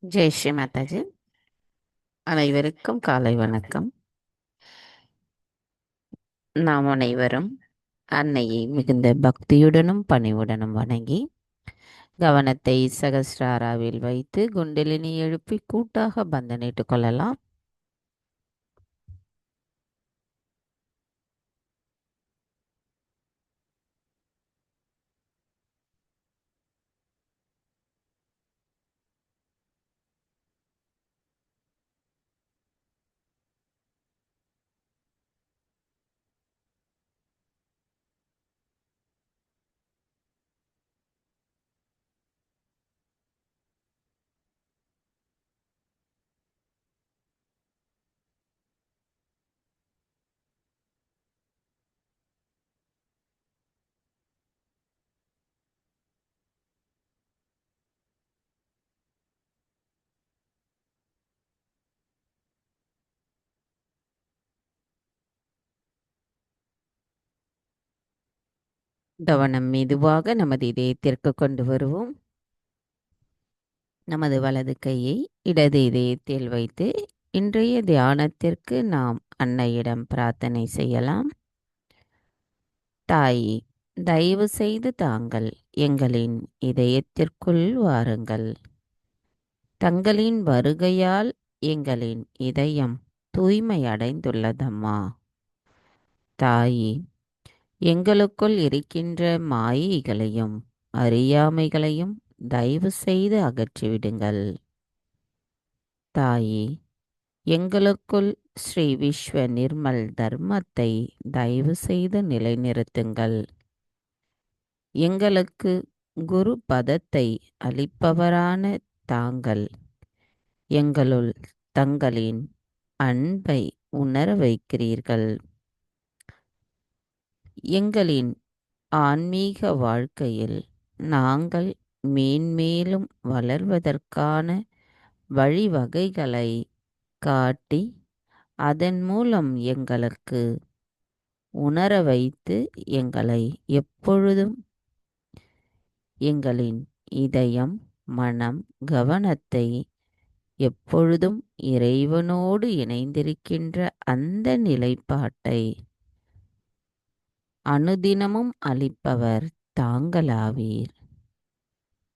ஜெய் ஸ்ரீ மாதாஜி. அனைவருக்கும் காலை வணக்கம். நாம் அனைவரும் அன்னையை மிகுந்த பக்தியுடனும் பணிவுடனும் வணங்கி கவனத்தை சகஸ்ராராவில் வைத்து குண்டலினி எழுப்பி கூட்டாக பந்தனிட்டுக் கொள்ளலாம். கவனம் மெதுவாக நமது இதயத்திற்கு கொண்டு வருவோம். நமது வலது கையை இடது இதயத்தில் வைத்து இன்றைய தியானத்திற்கு நாம் அன்னையிடம் பிரார்த்தனை செய்யலாம். தாயே, தயவு செய்து தாங்கள் எங்களின் இதயத்திற்குள் வாருங்கள். தங்களின் வருகையால் எங்களின் இதயம் தூய்மை அடைந்துள்ளதம்மா. தாயே, எங்களுக்குள் இருக்கின்ற மாயைகளையும் அறியாமைகளையும் தயவு செய்து அகற்றிவிடுங்கள். தாயே, எங்களுக்குள் ஸ்ரீ விஸ்வ நிர்மல் தர்மத்தை தயவு செய்து நிலைநிறுத்துங்கள். எங்களுக்கு குரு பதத்தை அளிப்பவரான தாங்கள் எங்களுள் தங்களின் அன்பை உணர வைக்கிறீர்கள். எங்களின் ஆன்மீக வாழ்க்கையில் நாங்கள் மேன்மேலும் வளர்வதற்கான வழிவகைகளை காட்டி அதன் மூலம் எங்களுக்கு உணர வைத்து எங்களை எப்பொழுதும் எங்களின் இதயம், மனம், கவனத்தை எப்பொழுதும் இறைவனோடு இணைந்திருக்கின்ற அந்த நிலைப்பாட்டை அனுதினமும் அளிப்பவர் தாங்களாவீர்.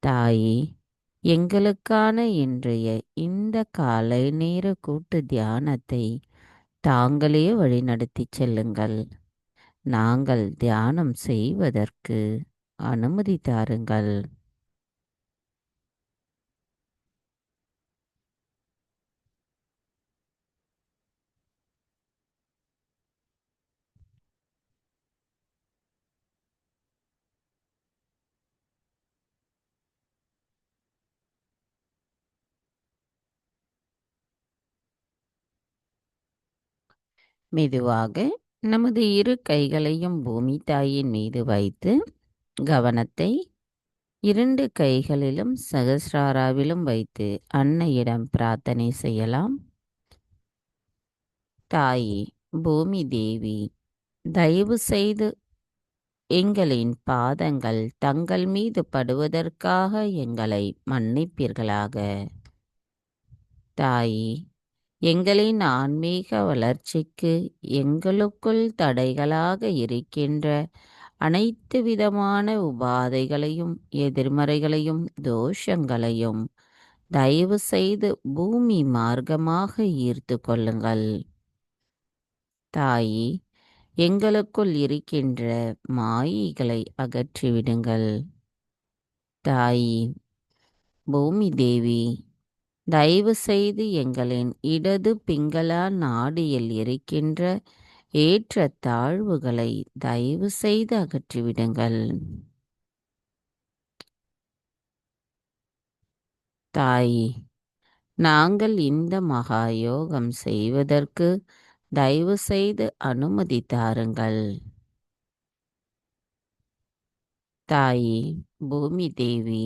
தாயே, எங்களுக்கான இன்றைய இந்த காலை நேர கூட்டு தியானத்தை தாங்களே வழிநடத்திச் செல்லுங்கள். நாங்கள் தியானம் செய்வதற்கு அனுமதி தாருங்கள். மெதுவாக நமது இரு கைகளையும் பூமி தாயின் மீது வைத்து கவனத்தை இரண்டு கைகளிலும் சகஸ்ராராவிலும் வைத்து அன்னையிடம் பிரார்த்தனை செய்யலாம். தாயே, பூமி தேவி, தயவு செய்து எங்களின் பாதங்கள் தங்கள் மீது படுவதற்காக எங்களை மன்னிப்பீர்களாக. தாயே, எங்களின் ஆன்மீக வளர்ச்சிக்கு எங்களுக்குள் தடைகளாக இருக்கின்ற அனைத்து விதமான உபாதைகளையும் எதிர்மறைகளையும் தோஷங்களையும் தயவு செய்து பூமி மார்க்கமாக ஈர்த்து கொள்ளுங்கள். தாயே, எங்களுக்குள் இருக்கின்ற மாயைகளை அகற்றிவிடுங்கள். தாயே, பூமி தேவி, தயவு செய்து எங்களின் இடது பிங்களா நாடியில் இருக்கின்ற ஏற்ற தாழ்வுகளை தயவு செய்து அகற்றிவிடுங்கள். தாயே, நாங்கள் இந்த மகா யோகம் செய்வதற்கு தயவு செய்து அனுமதி தாருங்கள். தாயே, பூமி தேவி,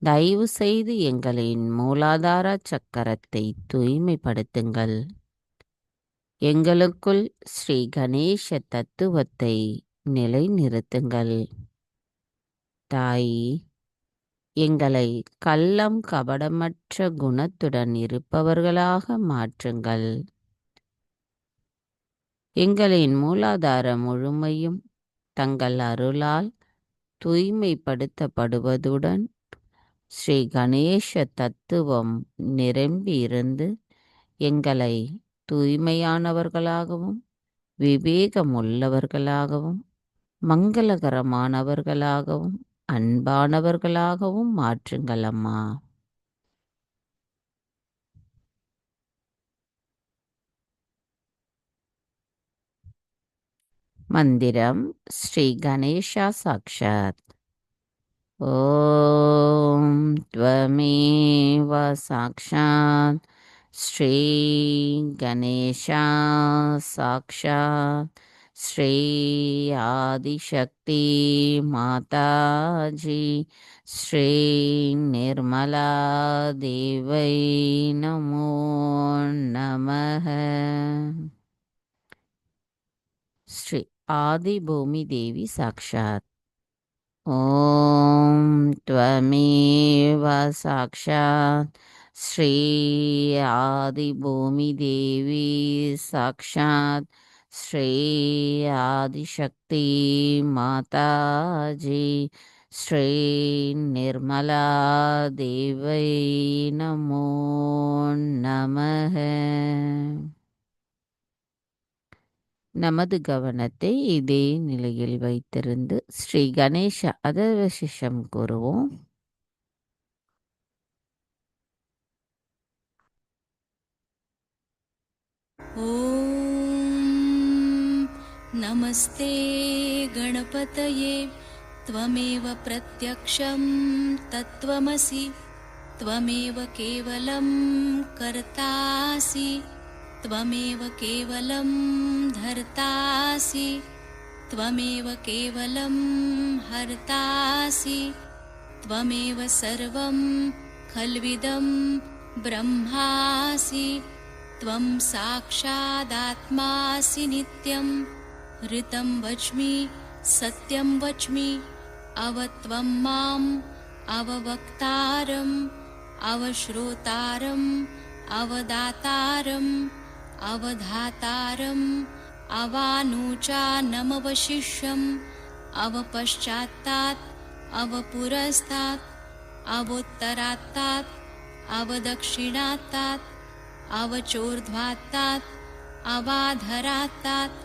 தயவு செய்து எங்களின் மூலாதார சக்கரத்தை தூய்மைப்படுத்துங்கள். எங்களுக்குள் ஸ்ரீ கணேச தத்துவத்தை நிலைநிறுத்துங்கள். தாயே, எங்களை கள்ளம் கபடமற்ற குணத்துடன் இருப்பவர்களாக மாற்றுங்கள். எங்களின் மூலாதார முழுமையும் தங்கள் அருளால் தூய்மைப்படுத்தப்படுவதுடன் ஸ்ரீ கணேச தத்துவம் நிரம்பி இருந்து எங்களை தூய்மையானவர்களாகவும் விவேகமுள்ளவர்களாகவும் மங்களகரமானவர்களாகவும் அன்பானவர்களாகவும் மாற்றுங்கள் அம்மா. மந்திரம் ஸ்ரீ கணேசா சாக்ஷாத். ஓம் த்வமேவ சாக்ஷாத் ஸ்ரீ கணேசா சாக்ஷாத் ஸ்ரீ ஆதிசக்தி மாதாஜி ஸ்ரீ நிர்மலா தேவை நமோ நமः. ஸ்ரீ ஆதிபூமி தேவி சாக்ஷாத். ஓம் த்வமேவ சாக்ஷாத் ஸ்ரீ ஆதிபூமி தேவி சாக்ஷாத் ஸ்ரீ ஆதிசக்தி மாதாஜி ஸ்ரீ நிர்மலா தேவை நமோ நமः. நமது கவனத்தை இதே நிலையில் வைத்திருந்து ஸ்ரீ கணேச அதர்வசிஷம் கூறுவோம். ஓம் நமஸ்தே கணபதயே त्वमेव प्रत्यक्षं तत्त्वमसि त्वमेव केवलं कर्तासि त्वमेव केवलं धर्तासि त्वमेव केवलं हर्तासि त्वमेव सर्वं खल्विदं ब्रह्मासि त्वं साक्षादात्मासि नित्यं ऋतं वच्मि सत्यं वच्मि अवत्वं माम् अववक्तारम् अवश्रोतारम् अवदातारम् अवधातारम् अवानुचानमवशिष्यम् अवपश्चात्तात् अवपुरस्तात् अवोत्तरात्तात् अवदक्षिणात्तात् अवचोर्ध्वात्तात् अवाधरात्तात्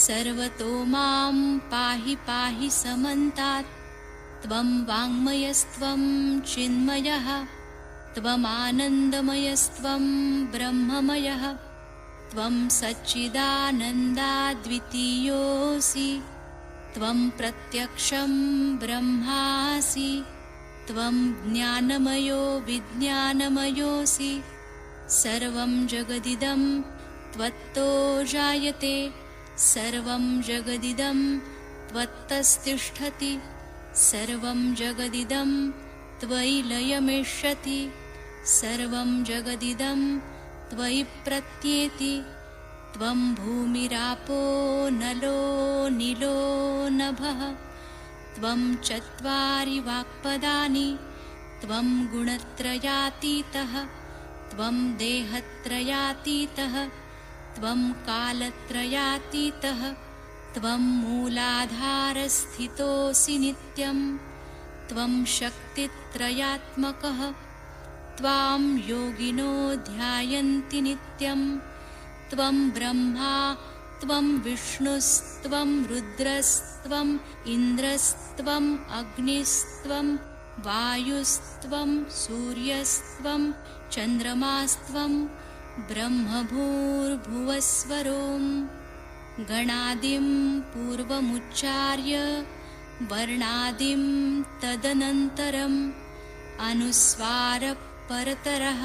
सर्वतो मां पाहि पाहि समन्तात् त्वं वाङ्मयस्त्वं चिन्मयः त्वमानन्दमयस्त्वं ब्रह्ममयः त्वं सच्चिदानन्दाद्वितीयोऽसि त्वं प्रत्यक्षं ब्रह्मासि त्वं ज्ञानमयो विज्ञानमयोऽसि सर्वं जगदिदं त्वत्तो जायते सर्वं जगदिदं त्वत्तस्तिष्ठति सर्वं जगदिदं त्वयि लयमिष्यति सर्वं जगदिदं त्वयि प्रत्येति त्वं भूमिरापो नलो नीलो नभः त्वं चत्वारि वाक्पदानि त्वं गुणत्रयातीतः त्वं देहत्रयातीतः त्वं कालत्रयातीतः त्वं मूलाधारस्थितोऽसि नित्यं त्वं शक्तित्रयात्मकः त्वां योगिनो ध्यायन्ति नित्यं त्वं ब्रह्मा त्वं विष्णुस्त्वं रुद्रस्त्वम् इन्द्रस्त्वम् अग्निस्त्वं वायुस्त्वं सूर्यस्त्वं चन्द्रमास्त्वं ब्रह्मभूर्भुवस्वरों गणादिं पूर्वमुच्चार्य वर्णादिं तदनन्तरम् अनुस्वारपरतरः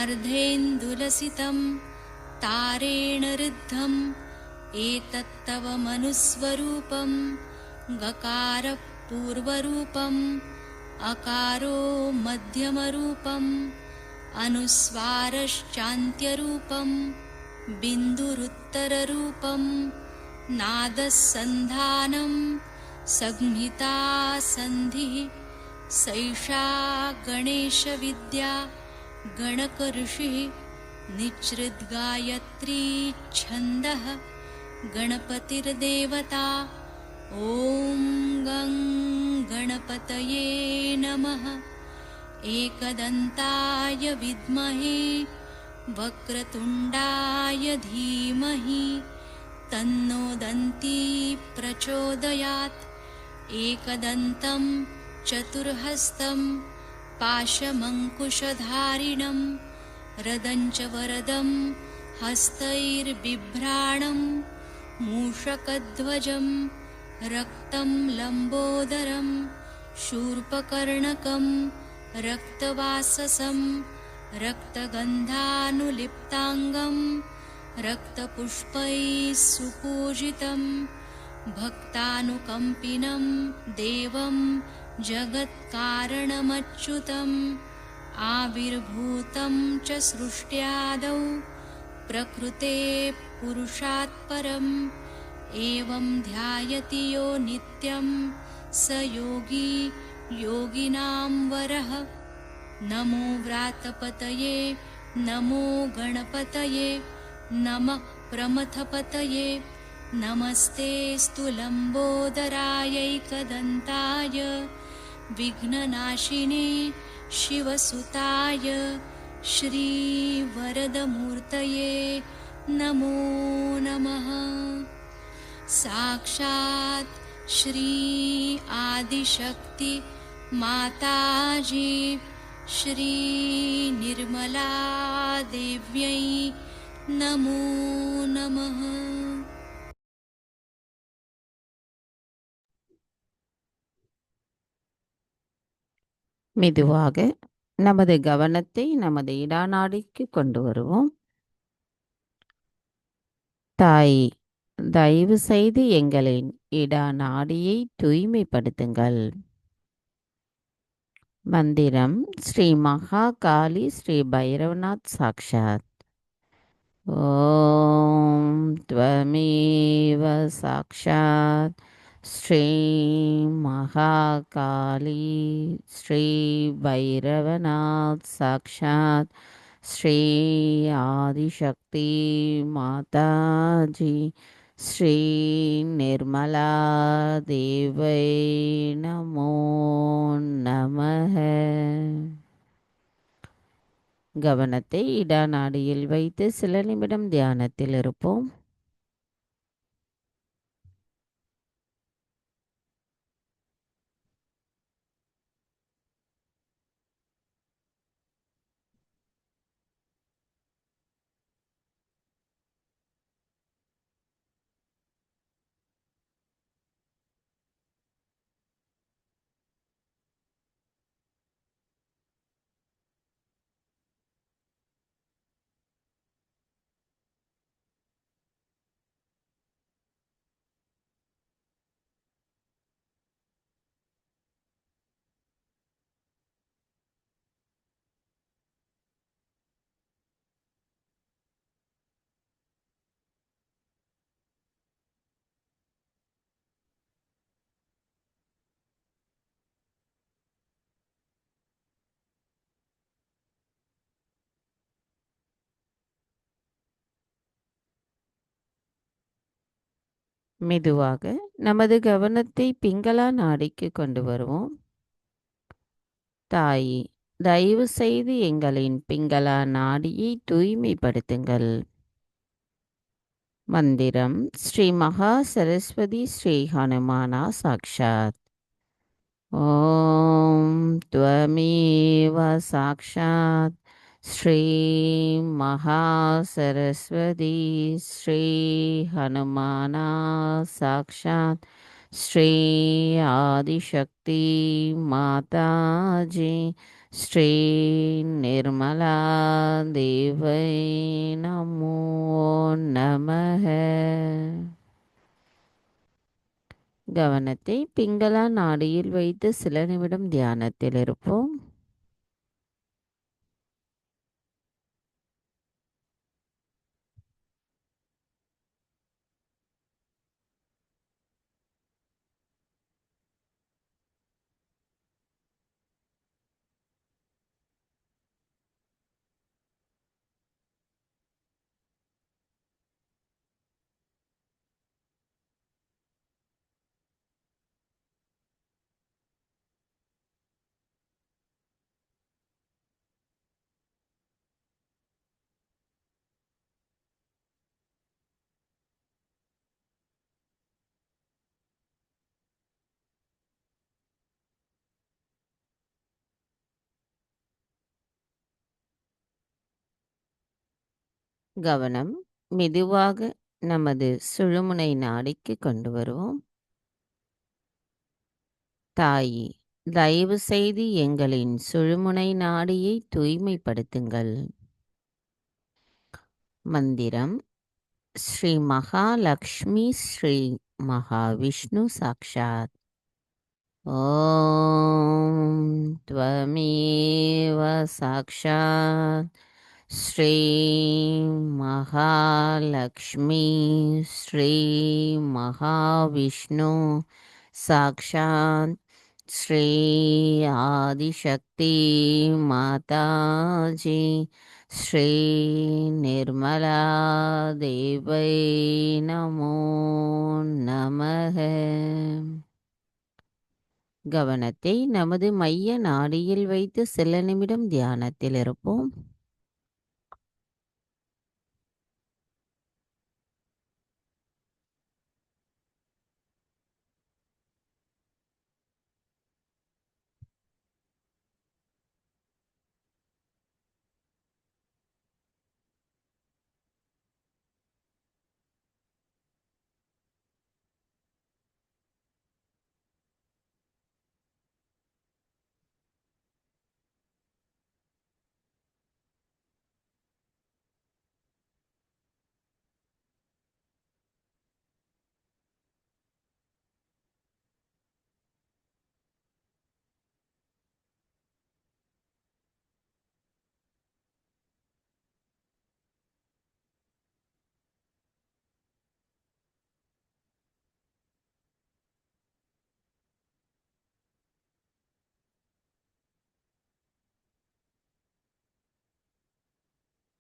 अर्धेन्दुलसितं तारेण ऋद्धम् एतत्तव मनुस्वरूपं गकारपूर्वरूपम् अकारो मध्यमरूपम् अनुस्वारश्चान्त्यरूपं बिन्दुरुत्तररूपं नादसन्धानं संहिता सन्धिः सैषा गणेशविद्या गणकऋषिः निच्छ्रिद्गायत्री छन्दः गणपतिर्देवता ॐ गं गणपतये नमः। एकदन्ताय विद्महे वक्रतुण्डाय धीमहि तन्नो दन्ती प्रचोदयात्। एकदन्तं चतुर्हस्तं पाशमङ्कुशधारिणं रदञ्च वरदं हस्तैर्बिभ्राणं मूषकध्वजं रक्तं लम्बोदरं शूर्पकर्णकं रक्तवाससं रक्तगन्धानुलिप्ताङ्गं रक्तपुष्पैः सुपूजितं भक्तानुकम्पिनं देवं जगत्कारणमच्युतम् आविर्भूतं च सृष्ट्यादौ प्रकृते पुरुषात् परम् एवं ध्यायति यो नित्यं स योगी योगिनां वरः। नमो व्रातपतये नमो गणपतये नमः प्रमथपतये नमस्तेऽस्तु लम्बोदरायैकदन्ताय विघ्ननाशिने शिवसुताय श्रीवरदमूर्तये नमो नमः। साक्षात् श्री आदिशक्ति माताजी श्री निर्मला देव्यै नमो नमः। மெதுவாக நமது கவனத்தை நமது இடாநாடிக்கு கொண்டு வருவோம். தாய், தயவு செய்து எங்களின் இடாநாடியை தூய்மைப்படுத்துங்கள். மந்திரம் ஸ்ரீ மகா காளி ஸ்ரீ பைரவநாத் சாக்ஷாத். ஓம் त्वमेव சாக்ஷாத் ஸ்ரீ மகா காளி ஸ்ரீ பைரவநாத் சாக்ஷாத் ஸ்ரீ ஆதிசக்தி மாதாஜி ஸ்ரீ நிர்மலா தேவை நமோ நமः. கவனத்தை இடாநாடியில் வைத்து சில நிமிடம் தியானத்தில் இருப்போம். மெதுவாக நமது கவனத்தை பிங்களா நாடிக்கு கொண்டு வருவோம். தாய், தயவு செய்து எங்களின் பிங்களா நாடியை தூய்மைப்படுத்துங்கள். மந்திரம் ஸ்ரீ மகா சரஸ்வதி ஸ்ரீ ஹனுமானா சாக்ஷாத். ஓம் त्वमेव சாக்ஷாத் ஸ்ரீ மகா சரஸ்வதி ஸ்ரீ ஹனுமானா சாக்ஷாத் ஸ்ரீ ஆதிசக்தி மாதாஜி ஸ்ரீ நிர்மலா தேவை நமோ நமः. கவனத்தை பிங்களா நாடியில் வைத்து சில நிமிடம் தியானத்தில் இருப்போம். கவனம் மெதுவாக நமது சுழுமுனை நாடிக்கு கொண்டு வருவோம். தாயே, தயவு செய்து எங்களின் சுழுமுனை நாடியை தூய்மைப்படுத்துங்கள். மந்திரம் ஸ்ரீ மகாலக்ஷ்மி ஸ்ரீ மகாவிஷ்ணு சாக்ஷாத். ஓம் த்வமேவ சாக்ஷாத் ஸ்ரீ மகாலக்ஷ்மி ஸ்ரீ மகாவிஷ்ணு சாக்ஷாத் ஸ்ரீ ஆதிசக்தி மாதாஜி ஸ்ரீ நிர்மலா தேவை நமோ நமக. கவனத்தை நமது மைய நாடியில் வைத்து சில நிமிடம் தியானத்தில் இருப்போம்.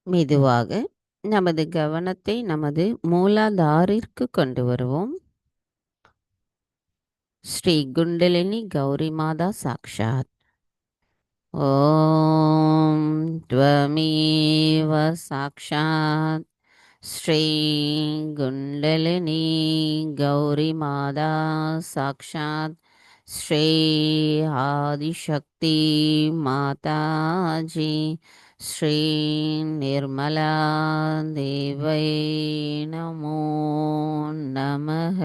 மெதுவாக நமது கவனத்தை நமது மூலாதாரிற்கு கொண்டு வருவோம். ஸ்ரீ குண்டலினி கௌரி மாதா சாக்ஷாத். ஓம் த்வமேவ சாக்ஷாத் ஸ்ரீ குண்டலினி கௌரி மாதா சாக்ஷாத் ஸ்ரீ ஆதிசக்தி மாதாஜி ஸ்ரீ நிர்மலா தேவை நமோ நமக.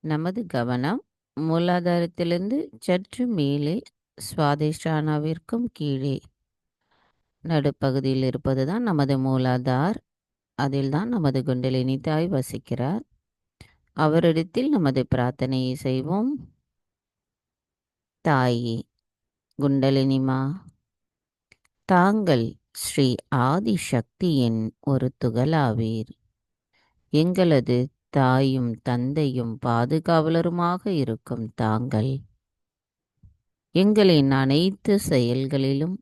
நமது கவனம் மூலாதாரத்திலிருந்து சற்று மேலே சுவாதிஷ்டானாவிற்கும் கீழே நடுப்பகுதியில் இருப்பது தான் நமது மூலாதார். அதில்தான் நமது குண்டலினி தாய் வசிக்கிறார். அவரிடத்தில் நமது பிரார்த்தனையை செய்வோம். தாயே குண்டலினிமா, தாங்கள் ஸ்ரீ ஆதிசக்தியின் ஒரு துகளாவீர். எங்களது தாயும் தந்தையும் பாதுகாவலருமாக இருக்கும் தாங்கள் எங்களின் அனைத்து செயல்களிலும்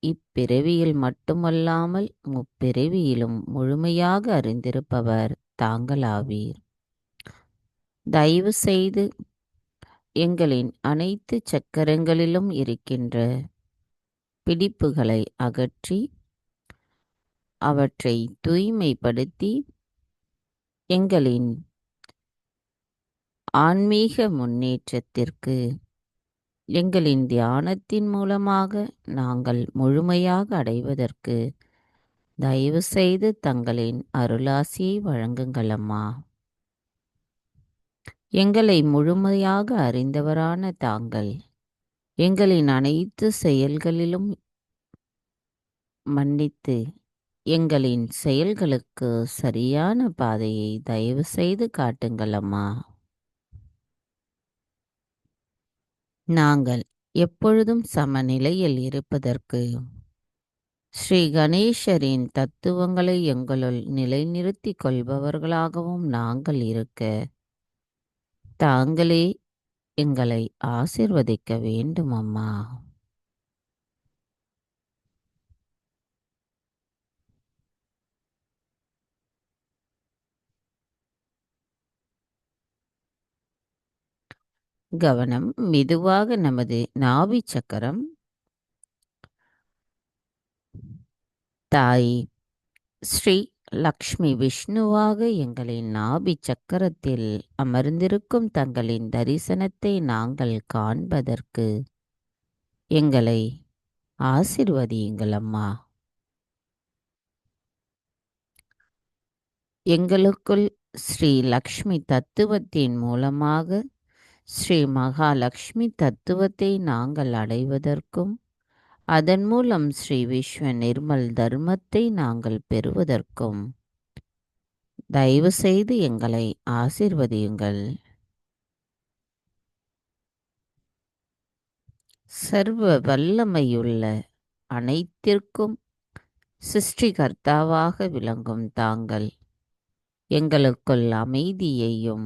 இப்பிறவியில் மட்டுமல்லாமல் முப்பிறவியிலும் முழுமையாக அறிந்திருப்பவர் தாங்களாவீர். தயவு செய்து எங்களின் அனைத்து சக்கரங்களிலும் இருக்கின்ற பிடிப்புகளை அகற்றி அவற்றை தூய்மைப்படுத்தி எங்களின் ஆன்மீக முன்னேற்றத்திற்கு எங்களின் தியானத்தின் மூலமாக நாங்கள் முழுமையாக அடைவதற்கு தயவு செய்து தங்களின் அருளாசியை வழங்குங்கள் அம்மா. எங்களை முழுமையாக அறிந்தவரான தாங்கள் எங்களின் அனைத்து செயல்களிலும் மன்னித்து எங்களின் செயல்களுக்கு சரியான பாதையை தயவு செய்து காட்டுங்கள் அம்மா. நாங்கள் எப்பொழுதும் சமநிலையில் இருப்பதற்கு ஸ்ரீ கணேசரின் தத்துவங்களை எங்களுள் நிலைநிறுத்திக் கொள்பவர்களாகவும் நாங்கள் இருக்க தாங்களே எங்களை ஆசிர்வதிக்க வேண்டும் அம்மா. கவனம் மெதுவாக நமது நாபி சக்கரம். தாய் ஸ்ரீ லக்ஷ்மி விஷ்ணுவாக எங்களின் நாபி சக்கரத்தில் அமர்ந்திருக்கும் தங்களின் தரிசனத்தை நாங்கள் காண்பதற்கு எங்களை ஆசிர்வதியுங்கள் அம்மா. எங்களுக்குள் ஸ்ரீ லக்ஷ்மி தத்துவத்தின் மூலமாக ஸ்ரீ மகாலட்சுமி தத்துவத்தை நாங்கள் அடைவதற்கும், அதன் மூலம் ஸ்ரீ விஸ்வ நிர்மல் தர்மத்தை நாங்கள் பெறுவதற்கும் தயவு செய்து எங்களை ஆசீர்வதியுங்கள். சர்வ வல்லமையுள்ள அனைத்திற்கும் சிருஷ்டிகர்த்தாவாக விளங்கும் தாங்கள் எங்களுக்குள் அமைதியையும்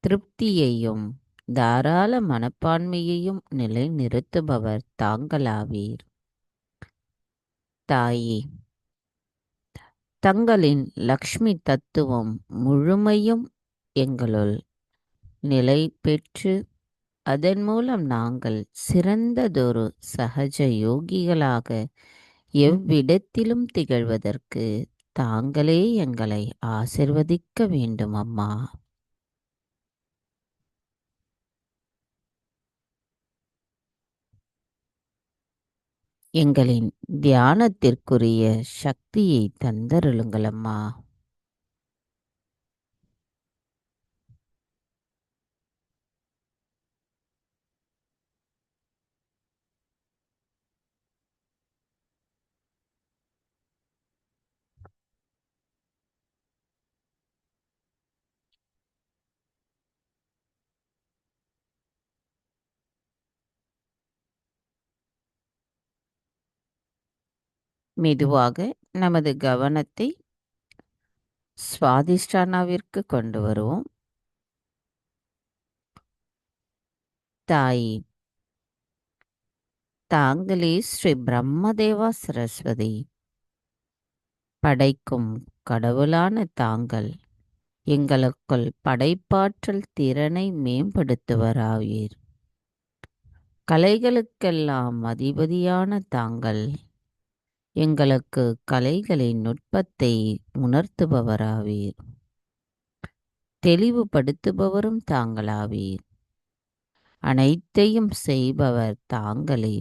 திருப்தியையும் தாராள மனப்பான்மையையும் நிலைநிறுத்துபவர் தாங்களாவீர். தாயே, தங்களின் லக்ஷ்மி தத்துவம் முழுமையும் எங்களுள் நிலை பெற்று அதன் மூலம் நாங்கள் சிறந்ததொரு சகஜ யோகிகளாக எவ்விடத்திலும் திகழ்வதற்கு தாங்களே எங்களை ஆசிர்வதிக்க வேண்டும் அம்மா. எங்களின் தியானத்திற்குரிய சக்தியை தந்தருளுங்கள் அம்மா. மெதுவாக நமது கவனத்தை சுவாதிஷ்டானாவிற்கு கொண்டு வருவோம். தாயே, தாங்களே ஸ்ரீ பிரம்மதேவா சரஸ்வதி, படைக்கும் கடவுளான தாங்கள் எங்களுக்குள் படைப்பாற்றல் திறனை மேம்படுத்துவராவீர். கலைகளுக்கெல்லாம் அதிபதியான தாங்கள் எங்களுக்கு கலைகளின் நுட்பத்தை உணர்த்துபவராவீர். தெளிவுபடுத்துபவரும் தாங்களாவீர். அனைத்தையும் செய்பவர் தாங்களே.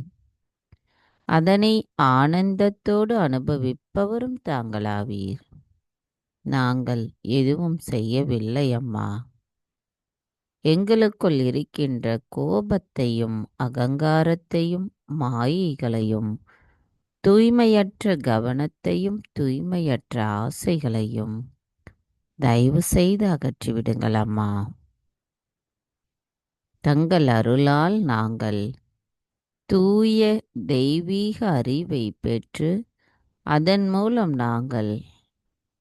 அதனை ஆனந்தத்தோடு அனுபவிப்பவரும் தாங்களாவீர். நாங்கள் எதுவும் செய்யவில்லை அம்மா. எங்களுக்குள் இருக்கின்ற கோபத்தையும் அகங்காரத்தையும் மாயைகளையும் தூய்மையற்ற கவனத்தையும் தூய்மையற்ற ஆசைகளையும் தயவு செய்து அகற்றிவிடுங்கள் அம்மா. தங்கள் அருளால் நாங்கள் தூய தெய்வீக அறிவை பெற்று அதன் மூலம் நாங்கள்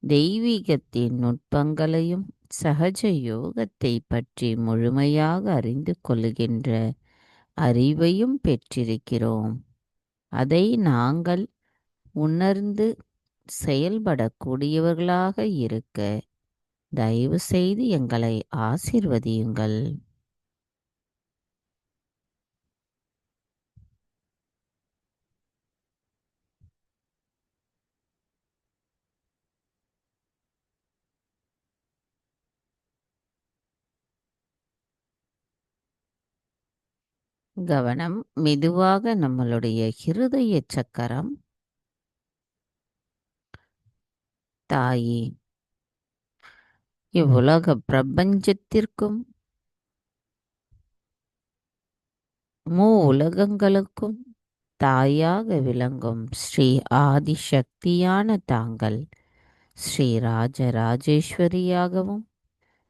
தெய்வீகத்தின் நுட்பங்களையும் சகஜ யோகத்தை பற்றி முழுமையாக அறிந்து கொள்ளுகின்ற அறிவையும் பெற்றிருக்கிறோம். அதை நாங்கள் உணர்ந்து செயல்படக்கூடியவர்களாக இருக்க தயவு செய்து எங்களை ஆசீர்வதியுங்கள். கவனம் மெதுவாக நம்மளுடைய ஹிருதய சக்கரம். தாயே, இவ்வுலக பிரபஞ்சத்திற்கும் உலகங்களுக்கும் தாயாக விளங்கும் ஸ்ரீ ஆதிசக்தியான தாங்கள் ஸ்ரீ ராஜராஜேஸ்வரியாகவும்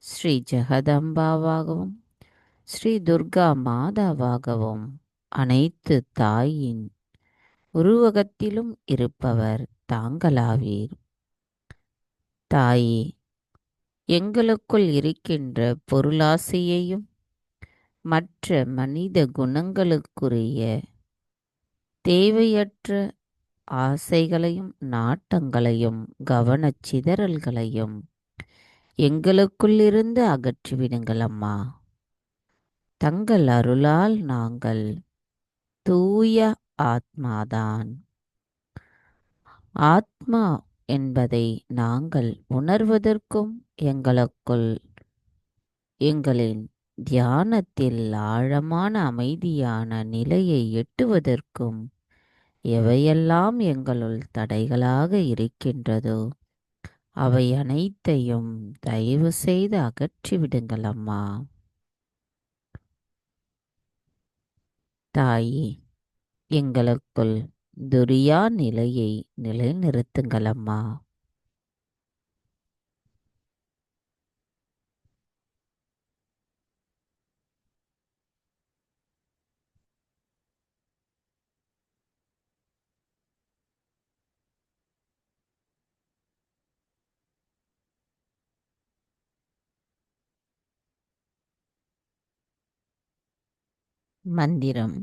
ஸ்ரீ ஜெகதம்பாவாகவும் ஸ்ரீ துர்கா மாதாவாகவும் அனைத்து தாயின் உருவகத்திலும் இருப்பவர் தாங்களாவீர். தாயே, எங்களுக்குள் இருக்கின்ற பொருளாசையையும் மற்ற மனித குணங்களுக்குரிய தேவையற்ற ஆசைகளையும் நாட்டங்களையும் கவனச்சிதறல்களையும் எங்களுக்குள்ளிருந்து அகற்றிவிடுங்கள் அம்மா. தங்கள் அருளால் நாங்கள் தூய ஆத்மாதான். ஆத்மா என்பதை நாங்கள் உணர்வதற்கும் எங்களின் தியானத்தில் ஆழமான அமைதியான நிலையை எட்டுவதற்கும் எவையெல்லாம் எங்களுள் தடைகளாக இருக்கின்றதோ அவை அனைத்தையும் தயவு செய்து அகற்றிவிடுங்கள் அம்மா. தாயே, எங்களுக்குள் துரியா நிலையை நிலைநிறுத்துங்கள் அம்மா. மந்திரம்.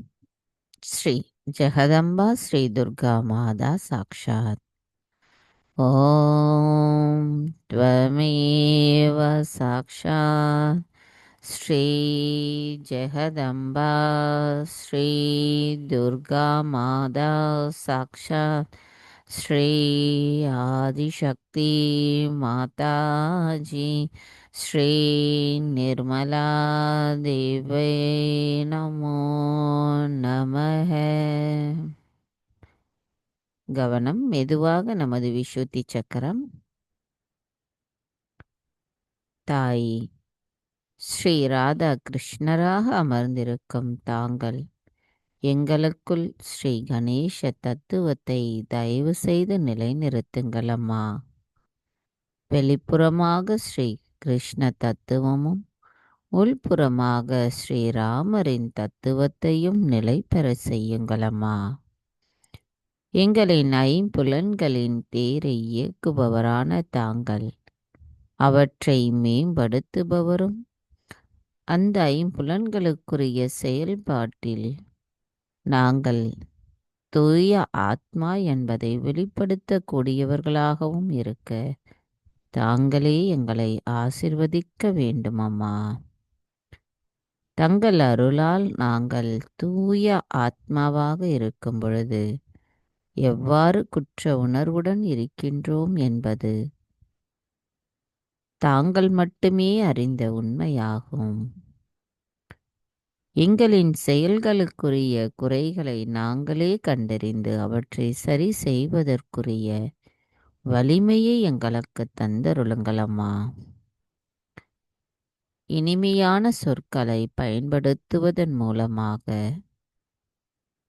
ஸ்ரீ ஜெகதம்பா ஸ்ரீ துர்கா மாதா சாக்ஷாத். ஓம் த்வமேவ சாக்ஷாத் ஸ்ரீ ஜெகதம்பா ஸ்ரீ துர்கா மாதா சாக்ஷாத் ஸ்ரீ ஆதிசக்தி மாதாஜி ஸ்ரீ நிர்மலா தேவை நமோ நமஹ. கவனம். மெதுவாக நமது விசுத்தி சக்கரம். தாய் ஸ்ரீ ராதா கிருஷ்ணராக அமர்ந்திருக்கும் தாங்கள் எங்களுக்குள் ஸ்ரீ கணேச தத்துவத்தை தயவு செய்து நிலைநிறுத்துங்கள் அம்மா. வெளிப்புறமாக ஸ்ரீ கிருஷ்ண தத்துவமும் உள்புறமாக ஸ்ரீராமரின் தத்துவத்தையும் நிலை பெற செய்யுங்களம்மா. எங்களின் ஐம்புலன்களின் தேரை இயக்குபவரான தாங்கள் அவற்றை மேம்படுத்துபவரும் அந்த ஐம்புலன்களுக்குரிய செயல்பாட்டில் நாங்கள் தூய ஆத்மா என்பதை வெளிப்படுத்தக்கூடியவர்களாகவும் இருக்க தாங்களே எங்களை ஆசிர்வதிக்க வேண்டும் அம்மா. தங்கள் அருளால் நாங்கள் தூய ஆத்மாவாக இருக்கும் பொழுது எவ்வாறு குற்ற உணர்வுடன் இருக்கின்றோம் என்பது தாங்கள் மட்டுமே அறிந்த உண்மையாகும். எங்களின் செயல்களுக்குரிய குறைகளை நாங்களே கண்டறிந்து அவற்றை சரி செய்வதற்குரிய வலிமையை எங்களுக்கு தந்தருளுங்களம்மா. இனிமையான சொற்களை பயன்படுத்துவதன் மூலமாக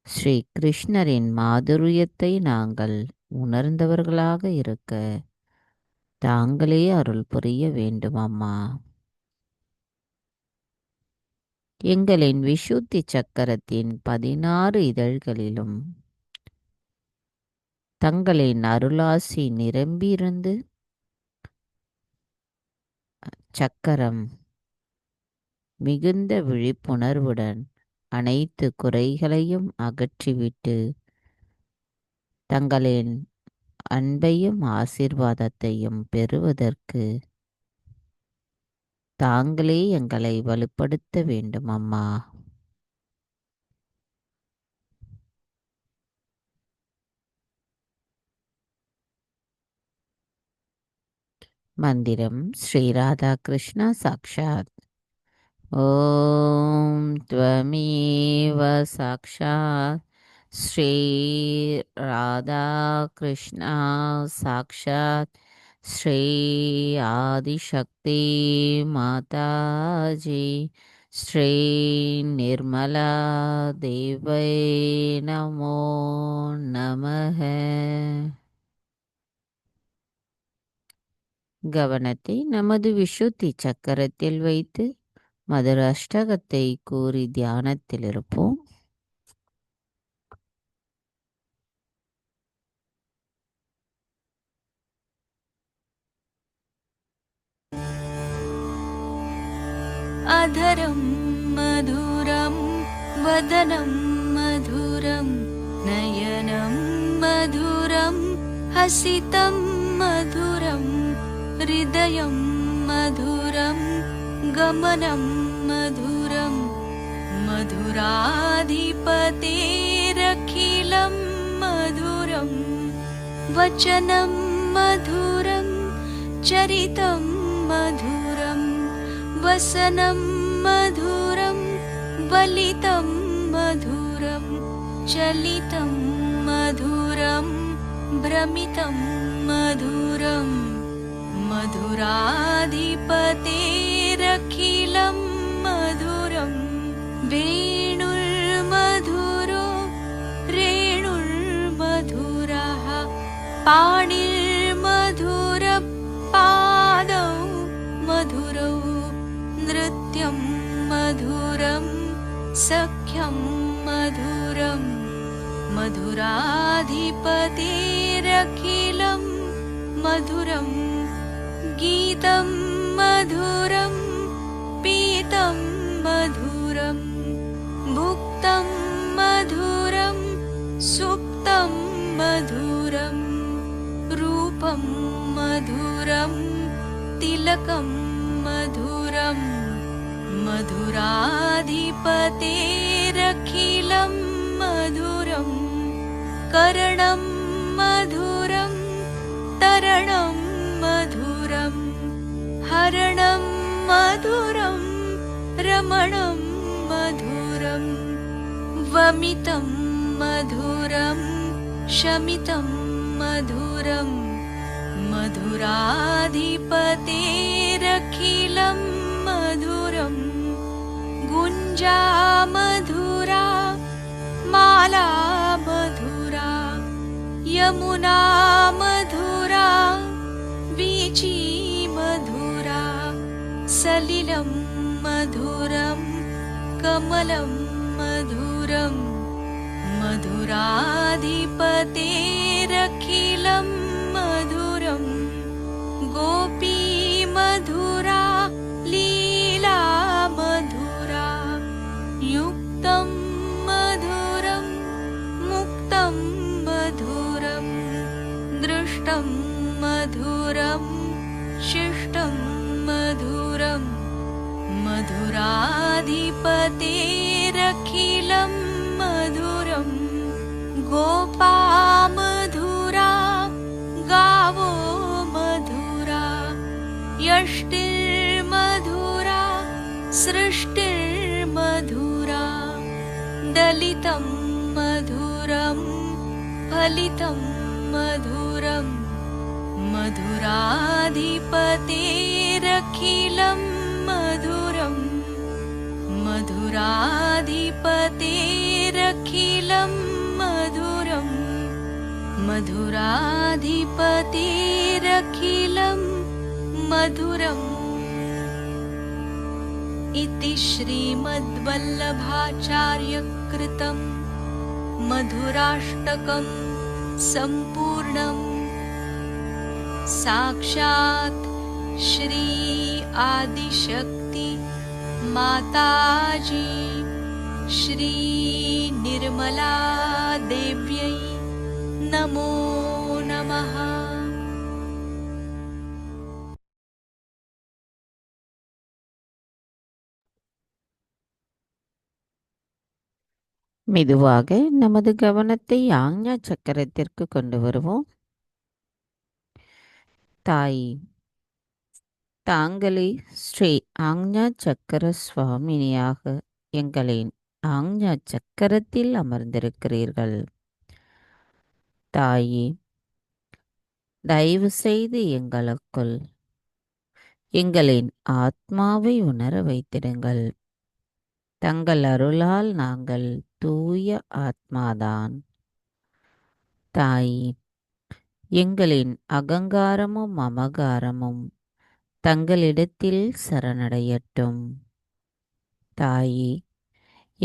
ஸ்ரீ கிருஷ்ணரின் மாதுரியத்தை நாங்கள் உணர்ந்தவர்களாக இருக்க தாங்களே அருள் புரிய வேண்டும் அம்மா. எங்களின் விசுத்தி சக்கரத்தின் 16 இதழ்களிலும் தங்களின் அருளாசி நிரம்பியிருந்து சக்கரம் மிகுந்த விழிப்புணர்வுடன் அனைத்து குறைகளையும் அகற்றிவிட்டு தங்களின் அன்பையும் ஆசீர்வாதத்தையும் பெறுவதற்கு தாங்களே எங்களை வலுப்படுத்த வேண்டும் அம்மா. மந்திரம். ஸ்ரீ ராதா கிருஷ்ணா சாக்ஷாத். ஓம் த்வமேவ சாக்ஷாத் ஸ்ரீ ராதா கிருஷ்ணா சாக்ஷாத் ஸ்ரீ ஆதிசக்தி மாதாஜி ஸ்ரீ நிர்மலா தேவை நமோ நமஹ. கவனத்தை நமது விசுத்தி சக்கரத்தில் வைத்து மதுர அஷ்டகத்தை கூறி தியானத்தில் இருப்போம். अधरं मधुरं वदनं मधुरं नयनं मधुरं हसितं मधुरं हृदयं मधुरं गमनं मधुरं मधुराधिपतेरखिलं मधुरं वचनं मधुरं चरितं मधुरं वसनं मधुरं वलितं मधुरं चलितं मधुरं भ्रमितं मधुरं मधुराधिपतेरखिलं मधुरं वेणुर्मधुरो रेणुर्मधुरः पाणिर्मधुरपादौ मधुरौ नृत्यं मधुरं सख्यं मधुरं मधुराधिपतेरखिलं मधुरं गीतं मधुरं पीतं मधुरं भुक्तं मधुरं सुप्तं मधुरं रूपं मधुरं तिलकं मधुरं मधुराधिपतेरखिलं मधुरं कर्णं मधुरं तरणं मधुरं हरणं मधुरं रमणं मधुरं वमितं मधुरं शमितं मधुरं मधुराधिपतेरखिलं मधुरं गुञ्जा मधुरा माला मधुरा यमुना मधुरा वीची मधुरा सलिलं मधुरं कमलं मधुरं मधुराधिपतेरखिलं मधुरं गोपी मधुरा लीला मधुरा युक्तं मधुरं मुक्तं मधुरं दृष्टं मधुरं शिष्टं मधुरं मधुराधिपतेरखिलं मधुरं गोपा मधुरा गावो मधुरा यष्टिर्मधुरा सृष्टिर्मधुरा दलितं मधुरं फलितं मधुरं मधुराधिपतेरखिलं मधुरं मधुराधिपतेरखिलं मधुरं मधुराधिपतेरखिलं मधुरम् इति श्रीमद्वल्लभाचार्यकृतं मधुराष्टकं सम्पूर्णम् साक्षात् श्री आदिशक्ति माताजी श्री निर्मला देव्यै नमो नमः। மெதுவாக நமது கவனத்தை ஆக்ஞா சக்கரத்திற்கு கொண்டு வருவோம். தாய், தாங்களே ஸ்ரீ ஆக்ஞா சக்கர சுவாமினியாக எங்களின் ஆக்ஞா சக்கரத்தில் அமர்ந்திருக்கிறீர்கள். தாயே, தயவு செய்து எங்களுக்குள் எங்களின் ஆத்மாவை உணர வைத்திடுங்கள். தங்கள் அருளால் நாங்கள் தூய ஆத்மாதான். தாயே, எங்களின் அகங்காரமும் மமகாரமும் தங்களிடத்தில் சரணடையட்டும். தாயே,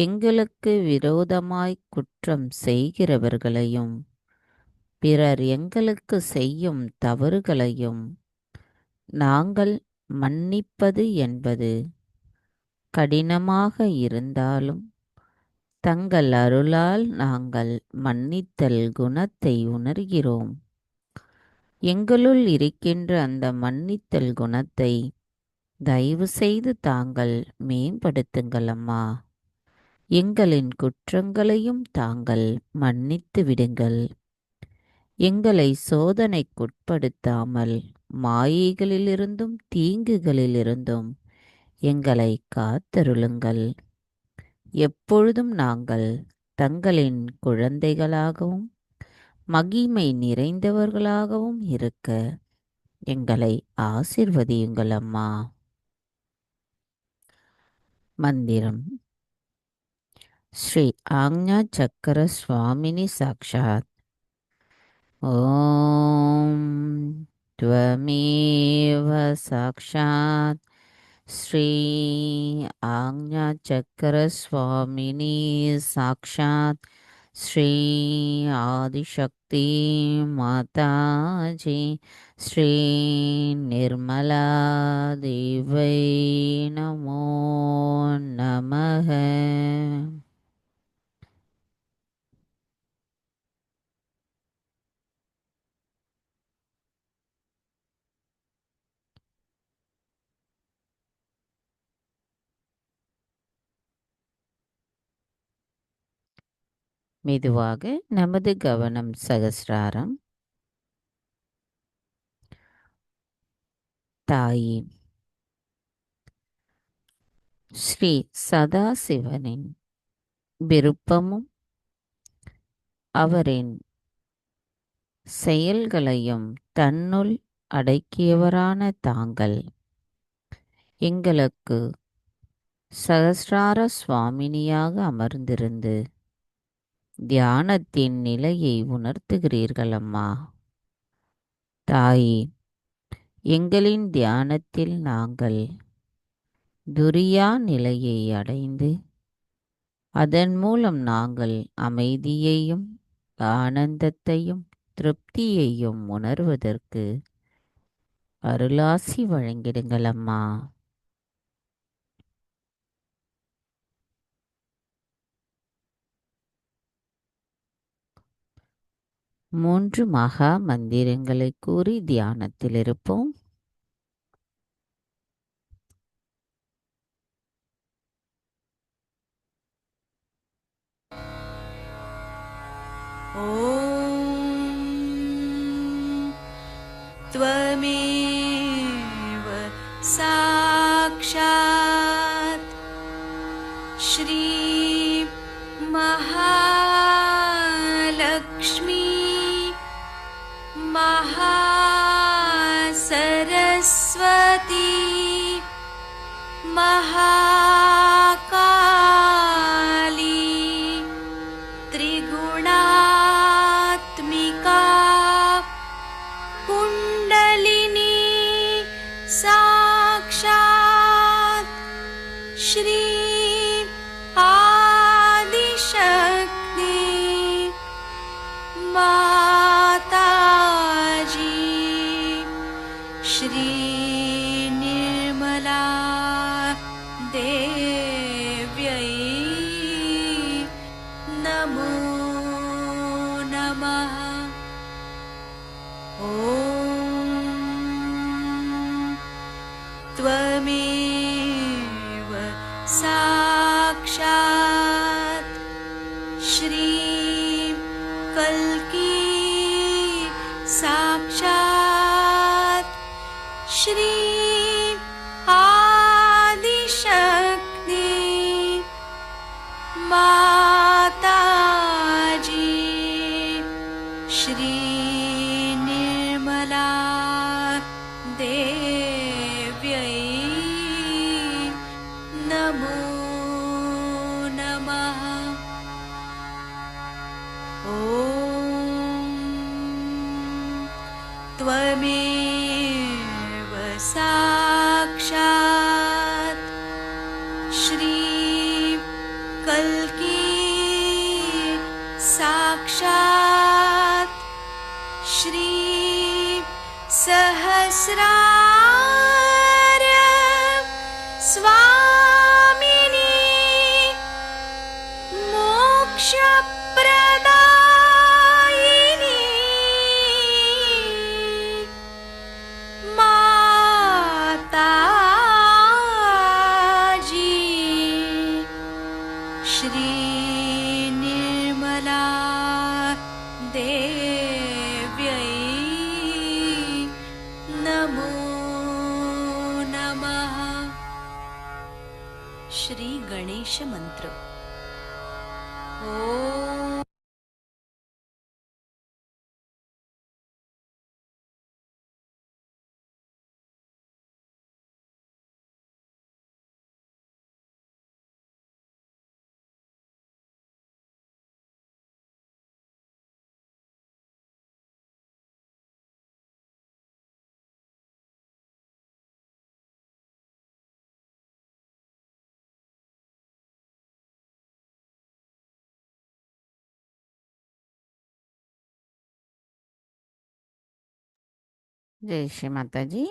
எங்களுக்கு விரோதமாய் குற்றம் செய்கிறவர்களையும் பிறர் எங்களுக்கு செய்யும் தவறுகளையும் நாங்கள் மன்னிப்பது என்பது கடினமாக இருந்தாலும் தங்கள் அருளால் நாங்கள் மன்னித்தல் குணத்தை உணர்கிறோம். எங்களுள் இருக்கின்ற அந்த மன்னித்தல் குணத்தை தயவு செய்து தாங்கள் மேம்படுத்துங்கள் அம்மா. எங்களின் குற்றங்களையும் தாங்கள் மன்னித்து விடுங்கள். எங்களை சோதனைக்குட்படுத்தாமல் மாயைகளிலிருந்தும் தீங்குகளிலிருந்தும் எங்களை காத்தருளுங்கள். எப்பொழுதும் நாங்கள் தங்களின் குழந்தைகளாகவும் மகிமை நிறைந்தவர்களாகவும் இருக்க எங்களை ஆசிர்வதியுங்கள் அம்மா. மந்திரம். ஸ்ரீ ஆக்ஞா சக்கர சுவாமினி சாக்ஷாத். ஓம் त्वमेव साक्षात् श्री आज्ञाचक्रस्वामिनी साक्षात् श्री आदिशक्ति माताजी श्री निर्मला देवै नमो नमः. மெதுவாக நமது கவனம் சகஸ்ராரம். தாயே, ஸ்ரீ சதாசிவனின் விருப்பமும் அவரின் செயல்களையும் தன்னுள் அடக்கியவரான தாங்கள் எங்களுக்கு சகஸ்ரார சுவாமினியாக அமர்ந்திருந்து தியானத்தின் நிலையை உணர்த்துகிறீர்கள் அம்மா. தாயே, எங்களின் தியானத்தில் நாங்கள் துரியா நிலையை அடைந்து அதன் மூலம் நாங்கள் அமைதியையும் ஆனந்தத்தையும் திருப்தியையும் உணர்வதற்கு அருளாசி வழங்கிடுங்கள் அம்மா. 3 மகா மந்திரங்களை கூறி தியானத்தில் இருப்போம். त्वमेव साक्षात् श्री महालक्ष्मी महासरस्वती महाकाली त्रिगुणात्मिका कुण्डलिनी साक्षात् श्री आदिशक्ति माताजी श्री निर्मला देव्यै नमो नमः. ॐ त्वमेव साक्षात् श्री कल्की साक्षात् श्री आदिशक्ति माताजी श्री निर्मला देव्यै नमो नमः. ॐ त्वमेव साक्षात् श्री कल्की साक्षात् श्री सहस्रार स्वामिनी मोक्षप्रदायिनी माताजी श्री निर्मला देव्यै नमो नमः. श्री गणेश मंत्र. ओम ஜெய் ஸ்ரீ மாதாஜி.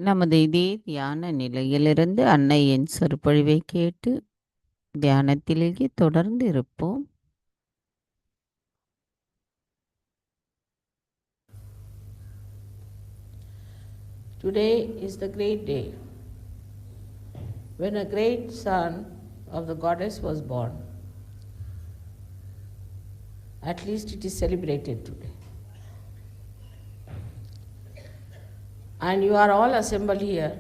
நமது இதே தியான நிலையிலிருந்து அன்னையின் சொற்பொழிவை கேட்டு தியானத்திலேயே தொடர்ந்து இருப்போம். Today is the great day when a great son of the goddess was born. At least it is celebrated today. And you are all assembled here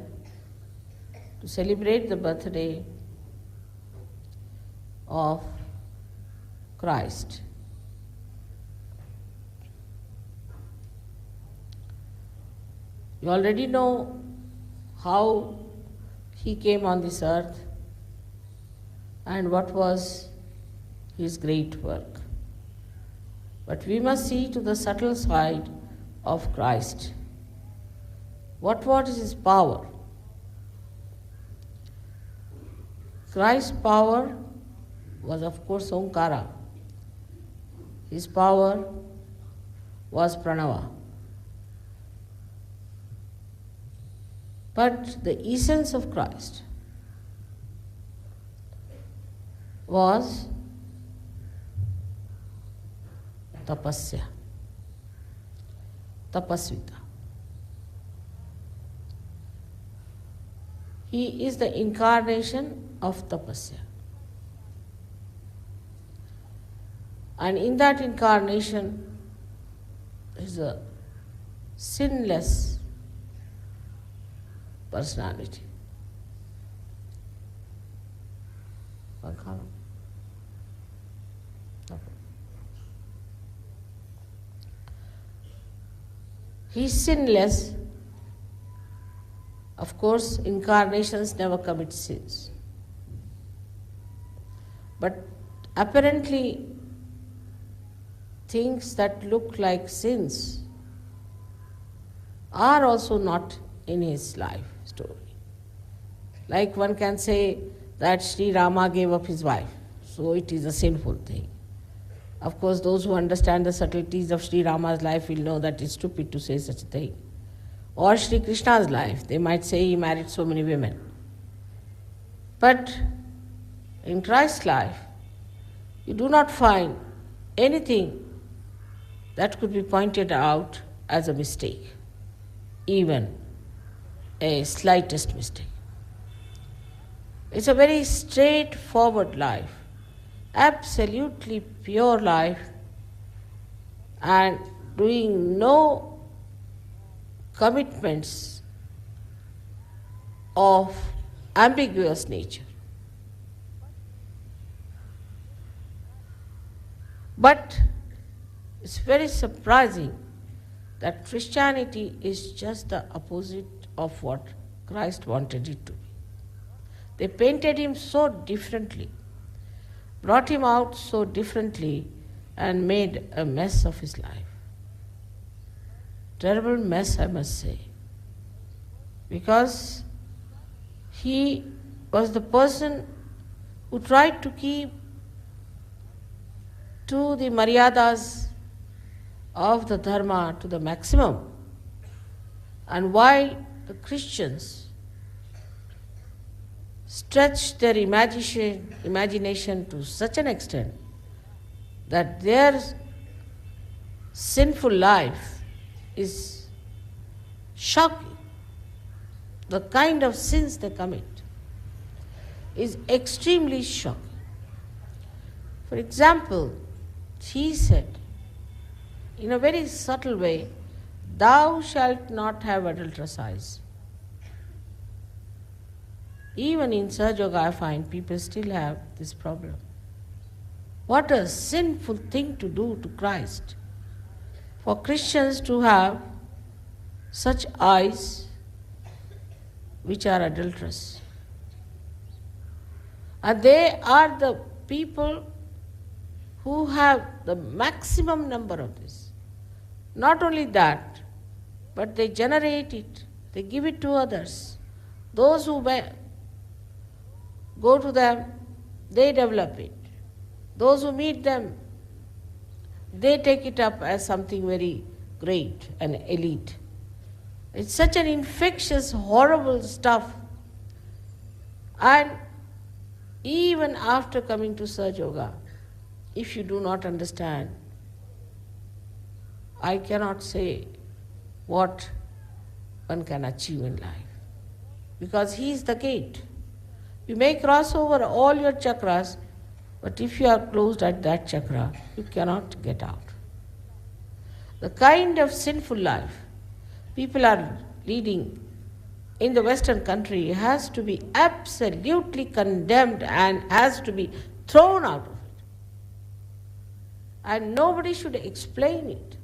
to celebrate the birthday of Christ. You already know how he came on this earth and what was his great work. But we must see to the subtle side of Christ. What was his power? Christ's power was, of course, Omkara. His power was Pranava. But the essence of Christ was tapasya, tapasvita. He is the incarnation of tapasya. And in that incarnation is a sinless personality. He is sinless. Of course, incarnations never commit sins. But apparently, things that look like sins are also not in his life story. Like one can say that Sri Rama gave up his wife, so it is a sinful thing. Of course, those who understand the subtleties of Sri Rama's life will know that it's stupid to say such a thing. Or Sri Krishna's life, they might say he married so many women. But in Christ's life, you do not find anything that could be pointed out as a mistake, even a slightest mistake. It's a very straightforward life, absolutely pure life, and doing no commitments of ambiguous nature. But it's very surprising that Christianity is just the opposite of what Christ wanted it to be. They painted him so differently, brought him out so differently, and made a mess of his life. Terrible mess, I must say, because he was the person who tried to keep to the maryadas of the dharma to the maximum, and while the Christians stretched their imagination to such an extent that their sinful life is shocking. The kind of sins they commit is extremely shocking. For example, he said, in a very subtle way, "Thou shalt not have adulterous eyes." Even in Sahaja Yoga, I find people still have this problem. What a sinful thing to do to Christ. For Christians to have such eyes which are adulterous. And they are the people who have the maximum number of this. Not only that, but they generate it, they give it to others. Those who go to them, they develop it. Those who meet them, they take it up as something very great and elite. It's such an infectious, horrible stuff. And even after coming to Sahaja Yoga, if you do not understand, I cannot say what one can achieve in life. Because he is the gate. You may cross over all your chakras, but if you are closed at that chakra, you cannot get out. The kind of sinful life people are leading in the Western country has to be absolutely condemned and has to be thrown out of it. And nobody should explain it.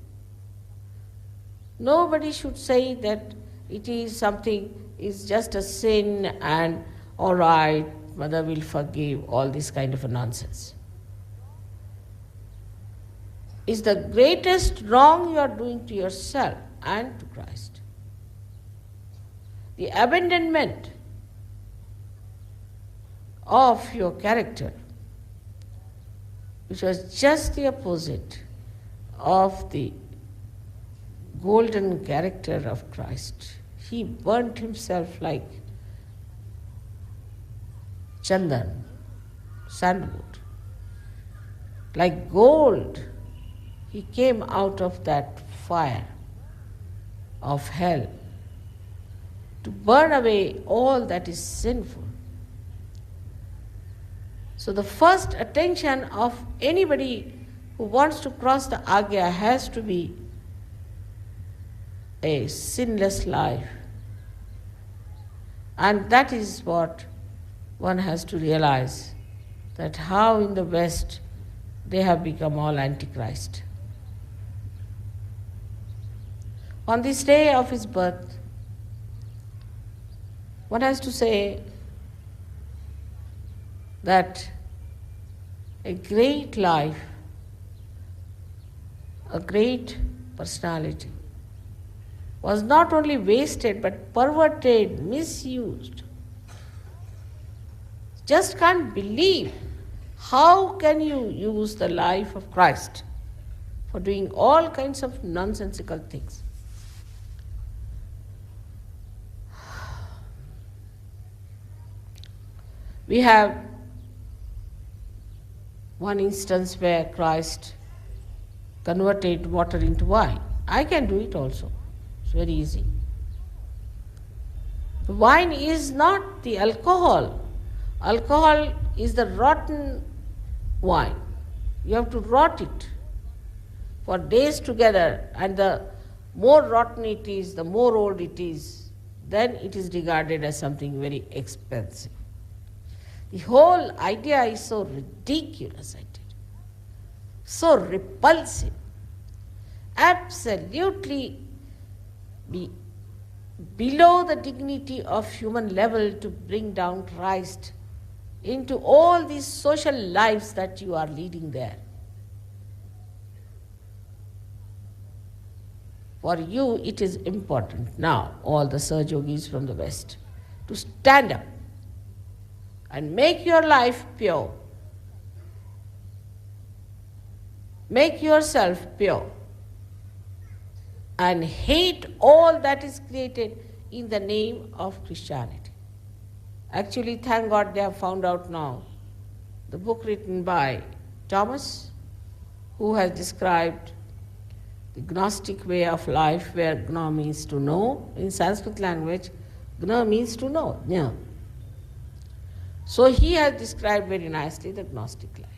Nobody should say that it is something, is just a sin and all right, Mother will forgive, all this kind of a nonsense. It's the greatest wrong you are doing to yourself and to Christ. The abandonment of your character, which was just the opposite of the golden character of Christ. He burnt himself like chandan, sandalwood, like gold. He came out of that fire of hell to burn away all that is sinful. So the first attention of anybody who wants to cross the Agya has to be a sinless life. And that is what one has to realize, that how in the West they have become all antichrist. On this day of his birth, one has to say that a great life, a great personality was not only wasted but perverted, misused. Just can't believe how can you use the life of Christ for doing all kinds of nonsensical things. We have one instance where Christ converted water into wine. I can do it also. It's very easy. The wine is not the alcohol. Alcohol is the rotten wine. You have to rot it for days together, and the more rotten it is, the more old it is, then it is regarded as something very expensive. The whole idea is so ridiculous, I tell you, so repulsive, absolutely below the dignity of human level to bring down Christ into all these social lives that you are leading there. For you, it is important now, all the Sahaja Yogis from the West, to stand up and make your life pure. Make yourself pure and hate all that is created in the name of Christianity. Actually, thank God they have found out now the book written by Thomas, who has described the Gnostic way of life, where Gna means to know. In Sanskrit language, Gna means to know, Jna. So he has described very nicely the Gnostic life.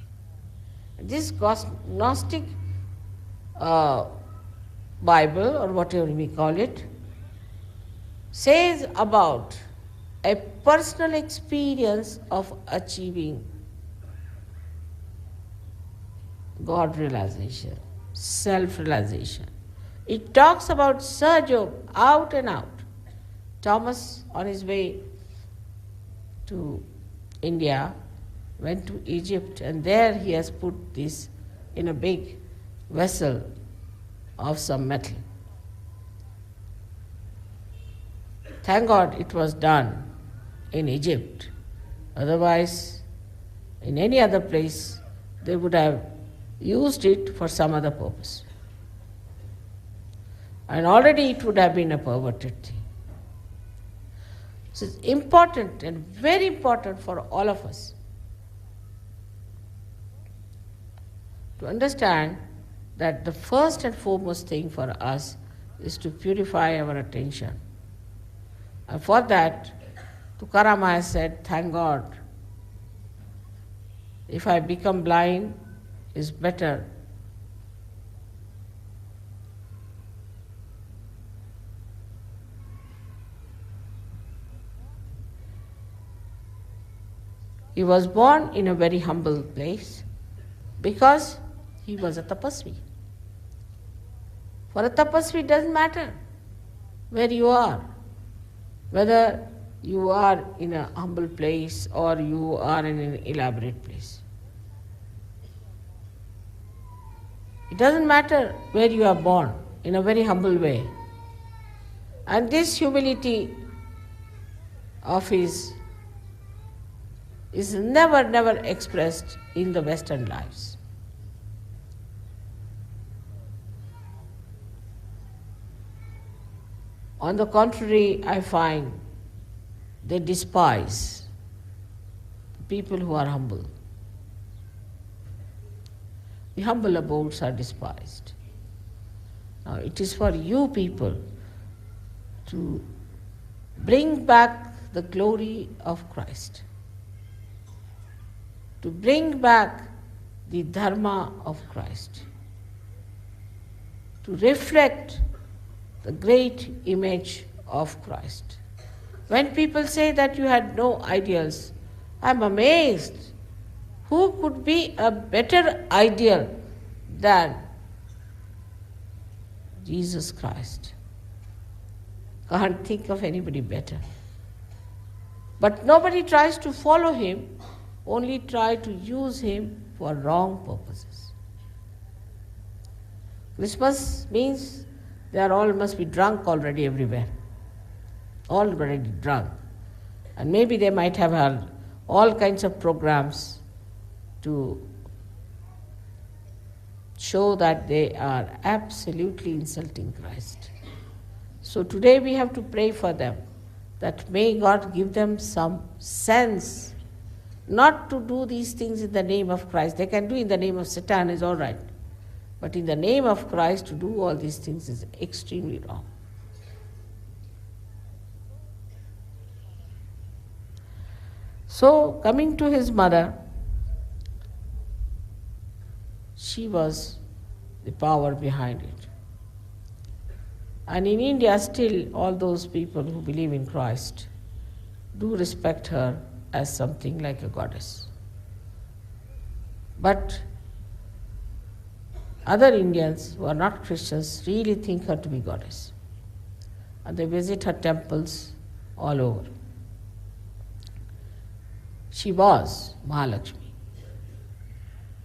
This Gnostic Bible, or whatever we call it, says about a personal experience of achieving God realization, self-realization. It talks about Sahaja Yoga out and out. Thomas, on his way to India, went to Egypt, and there he has put this in a big vessel of some metal. Thank God it was done in Egypt. Otherwise, in any other place, they would have used it for some other purpose. and already it would have been a perverted thing. So it's important and very important for all of us to understand that the first and foremost thing for us is to purify our attention. And for that, Tukaram has said, thank God, if I become blind, it's better. He was born in a very humble place because he was a tapasvi. For a tapasvi, it doesn't matter where you are, whether you are in a humble place or you are in an elaborate place. It doesn't matter where you are born, in a very humble way. And this humility of his is never expressed in the Western lives. On the contrary, I find they despise people who are humble. The humble abodes are despised. Now it is for you people to bring back the glory of Christ, to bring back the dharma of Christ, to reflect the great image of Christ. When people say that you had no ideals, I'm amazed. Who could be a better ideal than Jesus Christ? Can't think of anybody better. But nobody tries to follow him, only try to use him for wrong purposes. Christmas means they are all must be drunk already everywhere. Already drunk. And maybe they might have had all kinds of programs to show that they are absolutely insulting Christ. So today we have to pray for them, that may God give them some sense not to do these things in the name of Christ. They can do in the name of Satan, is all right. But in the name of Christ to do all these things is extremely wrong. So, coming to his mother, she was the power behind it. And in India still all those people who believe in Christ do respect her as something like a goddess. But other Indians who are not Christians really think her to be goddess. And they visit her temples all over. She was Mahalakshmi.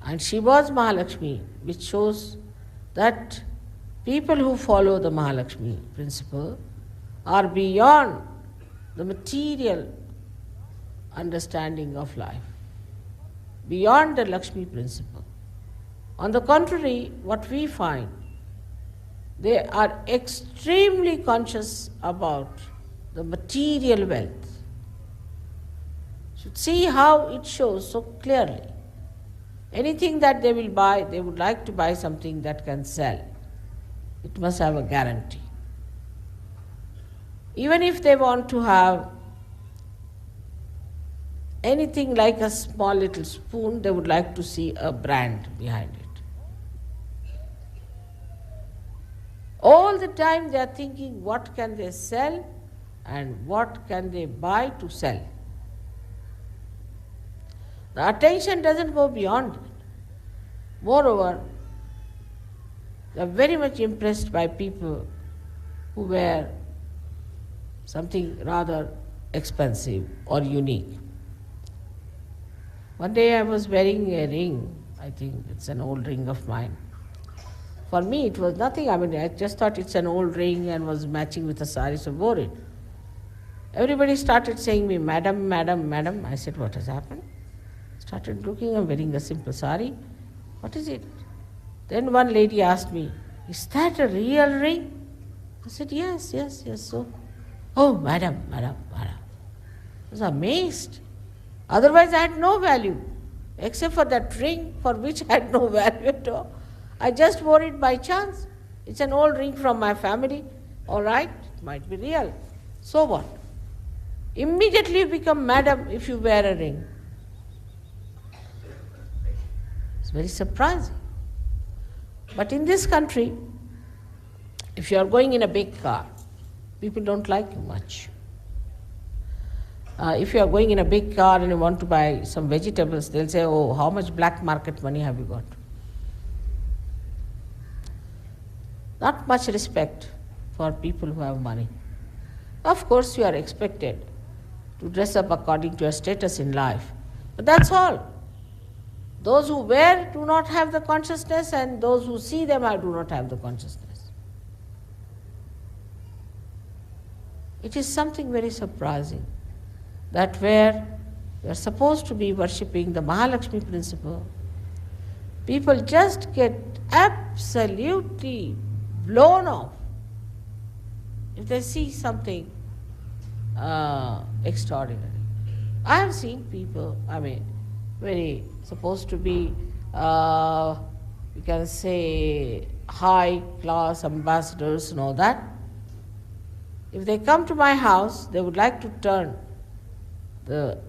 And she was Mahalakshmi, which shows that people who follow the Mahalakshmi principle are beyond the material understanding of life, beyond the Lakshmi principle. On the contrary, what we find, they are extremely conscious about the material wealth. You should see how it shows so clearly. Anything that they will buy, they would like to buy something that can sell. It must have a guarantee. Even if they want to have anything like a small little spoon, they would like to see a brand behind it. All the time they are thinking what can they sell and what can they buy to sell. The attention doesn't go beyond it. Moreover, they are very much impressed by people who wear something rather expensive or unique. One day I was wearing a ring, I think it's an old ring of mine. For me it was nothing, I just thought it's an old ring and was matching with a sari, so wore it. Everybody started saying me, madam, madam, madam. I said, what has happened? Started looking, I'm wearing a simple sari. What is it? Then one lady asked me, is that a real ring? I said, yes, yes, yes. So, oh, madam, madam, madam. I was amazed. Otherwise, I had no value, except for that ring for which I had no value at all. I just wore it by chance. It's an old ring from my family. All right, it might be real. So what? Immediately you become madam if you wear a ring. It's very surprising. But in this country, if you are going in a big car, people don't like you much. If you are going in a big car and you want to buy some vegetables, they'll say, oh, how much black market money have you got? Not much respect for people who have money. Of course, you are expected to dress up according to your status in life. But that's all. Those who wear do not have the consciousness, and those who see them do not have the consciousness. It is something very surprising that where we are supposed to be worshipping the Mahalakshmi principle, people just get absolutely blown off if they see something extraordinary. I have seen people, very supposed to be, you can say, high class ambassadors and all that. If they come to my house, they would like to turn the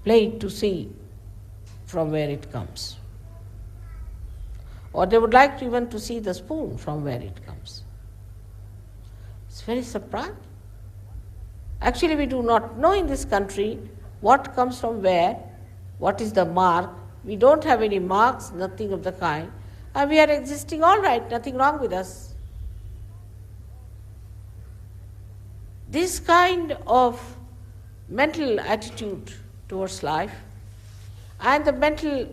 plate to see from where it comes. Or they would like to even to see the spoon from where it comes. It's very surprising. Actually, we do not know in this country what comes from where, what is the mark. We don't have any marks, nothing of the kind. And we are existing all right, nothing wrong with us. This kind of mental attitude towards life and the mental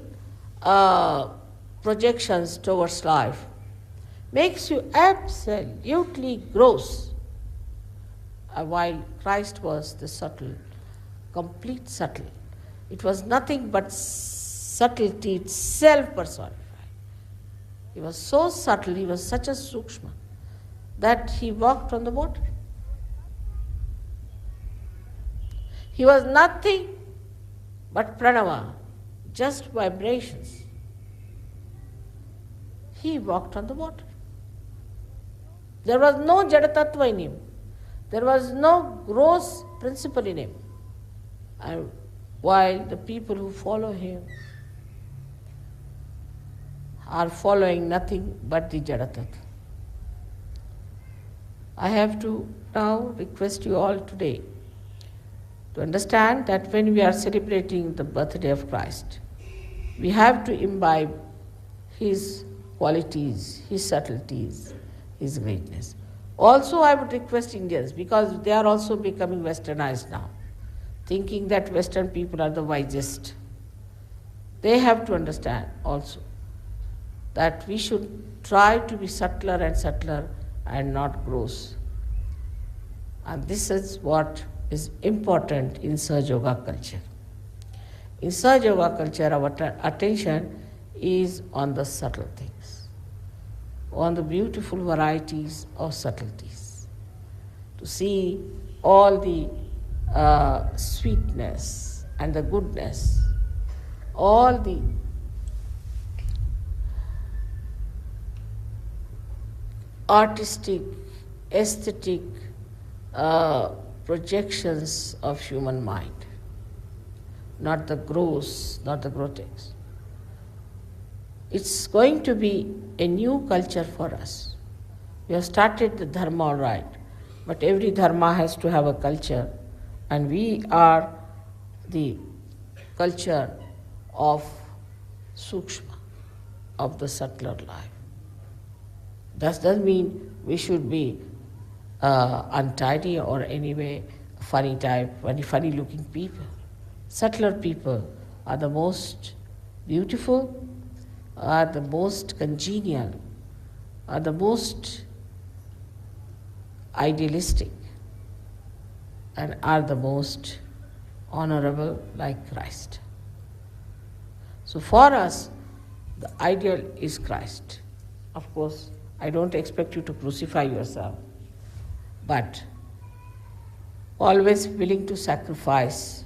projections towards life makes you absolutely gross, while Christ was the subtle, complete subtle. It was nothing but subtlety itself personified. He was so subtle, he was such a sukshma, that he walked on the water. He was nothing but pranava, just vibrations. He walked on the water. There was no jadatattva in him. There was no gross principle in him. And while the people who follow him are following nothing but the jadatattva. I have to now request you all today to understand that when we are celebrating the birthday of Christ, we have to imbibe his qualities, his subtleties, his greatness. Also, I would request Indians, because they are also becoming westernized now, thinking that Western people are the wisest. They have to understand also that we should try to be subtler and subtler and not gross. And this is what is important in Sahaja Yoga culture. In Sahaja Yoga culture, our attention is on the subtle things, on the beautiful varieties of subtleties, to see all the sweetness and the goodness, all the artistic, aesthetic projections of human mind, not the gross, not the grotesque. It's going to be a new culture for us. We have started the dharma all right, but every dharma has to have a culture, and we are the culture of sukshma, of the subtler life. That doesn't mean we should be untidy or anyway funny type, funny looking people. Subtler people are the most beautiful, are the most congenial, are the most idealistic, and are the most honorable, like Christ. So for us, the ideal is Christ. Of course, I don't expect you to crucify yourself, but always willing to sacrifice,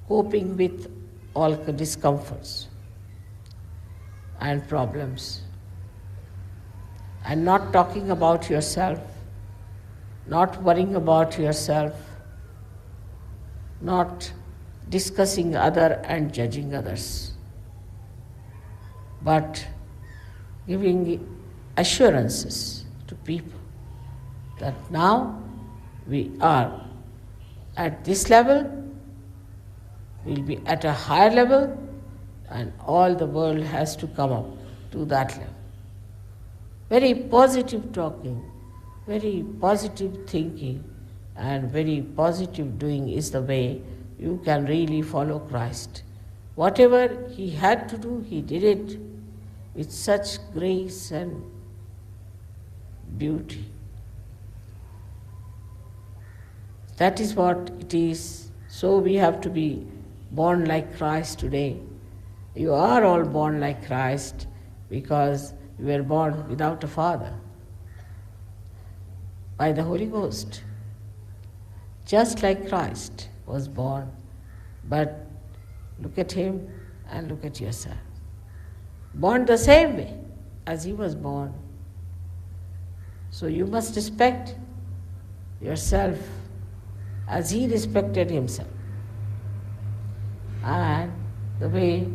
coping with all discomforts and problems, and not talking about yourself, not worrying about yourself, not discussing other and judging others, but giving assurances to people that now we are at this level, we'll be at a higher level, and all the world has to come up to that level. Very positive talking, very positive thinking, and very positive doing is the way you can really follow Christ. Whatever he had to do, he did it with such grace and beauty. That is what it is. So we have to be born like Christ today. You are all born like Christ because you were born without a father, by the Holy Ghost. Just like Christ was born. But look at him and look at yourself. Born the same way as he was born. So you must respect yourself as he respected himself. And the way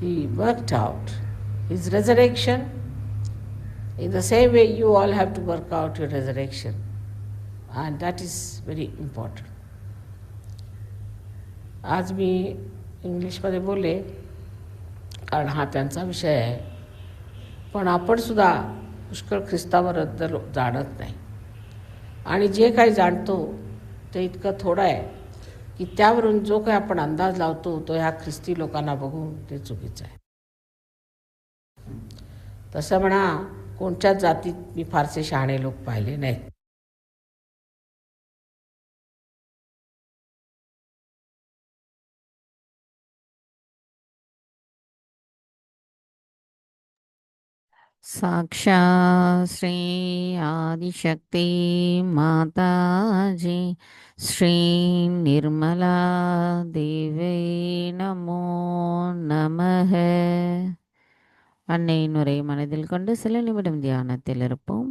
he worked out his resurrection, in the same way you all have to work out your resurrection. And that is very important. आज मी इंग्लिशमध्ये बोलले कारण हा त्यांचा विषय आहे, पण आपण सुद्धा पुष्कळ ख्रिस्ताबद्दल जाणत नाही, आणि जे काही जाणतो ते इतकं थोडं आहे की त्यावरून जो काही आपण अंदाज लावतो तो ह्या ख्रिस्ती लोकांना बघून ते चुकीचं आहे. तसं म्हणा कोणत्याच जातीत मी फारसे शहाणे लोक पाहिले नाहीत. साक्षात् श्री आदिशक्ति माताजी श्री निर्मला देवी நமோ நமः. அன்னையின் உரை மனதில் கொண்டு சில நிமிடம் தியானத்தில் இருப்போம்.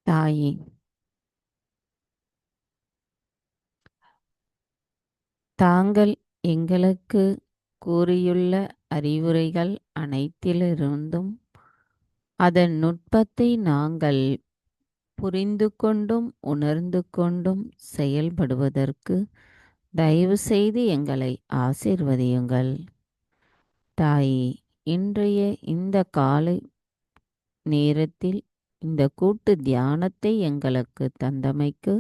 தாயே, தாங்கள் எங்களுக்கு கூறியுள்ள அறிவுரைகள் அனைத்திலிருந்தும் அதன் நுட்பத்தை நாங்கள் புரிந்து கொண்டும் உணர்ந்து கொண்டும் செயல்படுவதற்கு தயவு செய்து எங்களை ஆசீர்வதியுங்கள். தாயே, இன்றைய இந்த காலை நேரத்தில் இந்த கூட்டு தியானத்தை எங்களுக்கு தந்தமைக்கு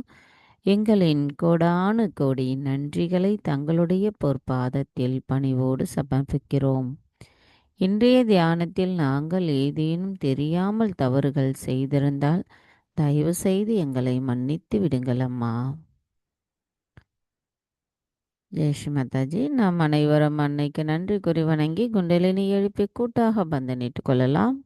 எங்களின் கோடானு கோடி நன்றிகளை தங்களுடைய பொற்பாதத்தில் பணிவோடு சமர்ப்பிக்கிறோம். இன்றைய தியானத்தில் நாங்கள் ஏதேனும் தெரியாமல் தவறுகள் செய்திருந்தால் தயவு செய்து எங்களை மன்னித்து விடுங்கள் அம்மா. ஜெய்ஸ்ரீ மாதாஜி. நாம் அனைவரும் அன்னைக்கு நன்றி கூறி வணங்கி குண்டலினி எழுப்பி கூட்டாக பந்தனிட்டுக் கொள்ளலாம்.